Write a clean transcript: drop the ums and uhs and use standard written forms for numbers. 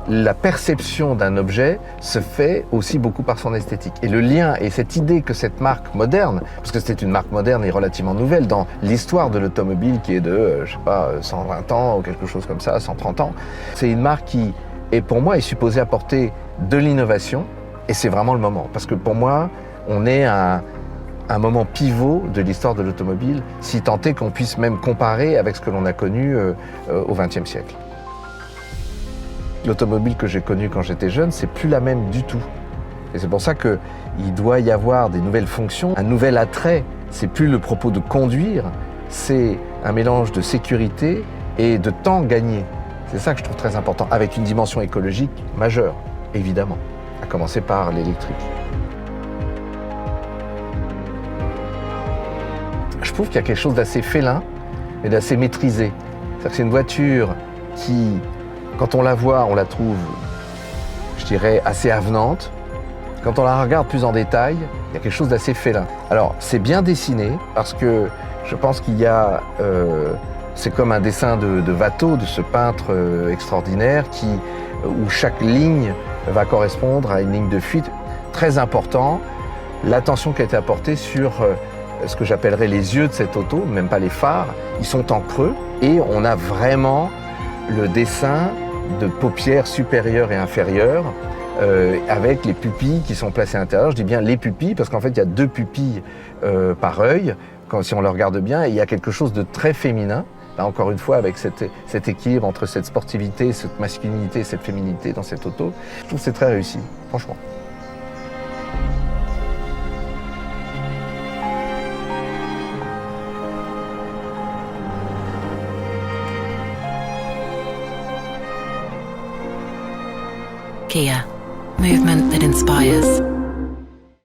la perception d'un objet se fait aussi beaucoup par son esthétique. Et le lien et cette idée que cette marque moderne, parce que c'était une marque moderne et relativement nouvelle dans l'histoire de l'automobile qui est de, 120 ans ou quelque chose comme ça, 130 ans, c'est une marque qui, pour moi, est supposée apporter de l'innovation, et c'est vraiment le moment. Parce que pour moi, on est à un moment pivot de l'histoire de l'automobile, si tant est qu'on puisse même comparer avec ce que l'on a connu au XXe siècle. L'automobile que j'ai connue quand j'étais jeune, c'est plus la même du tout. Et c'est pour ça qu'il doit y avoir des nouvelles fonctions, un nouvel attrait. C'est plus le propos de conduire, c'est un mélange de sécurité et de temps gagné. C'est ça que je trouve très important, avec une dimension écologique majeure, évidemment, à commencer par l'électrique. Je trouve qu'il y a quelque chose d'assez félin et d'assez maîtrisé. C'est-à-dire que c'est une voiture qui, quand on la voit, on la trouve, je dirais, assez avenante. Quand on la regarde plus en détail, il y a quelque chose d'assez félin. Alors, c'est bien dessiné parce que je pense qu'il y a... c'est comme un dessin de Watteau, de ce peintre extraordinaire, où chaque ligne va correspondre à une ligne de fuite. Très important, l'attention qui a été apportée sur ce que j'appellerais les yeux de cette auto, même pas les phares, ils sont en creux et on a vraiment le dessin de paupières supérieures et inférieures avec les pupilles qui sont placées à l'intérieur. Je dis bien les pupilles parce qu'en fait il y a 2 pupilles par œil, si on le regarde bien, et il y a quelque chose de très féminin. Là, encore une fois, avec cet équilibre entre cette sportivité, cette masculinité et cette féminité dans cette auto, je trouve que c'est très réussi, franchement. Kia, movement that inspires.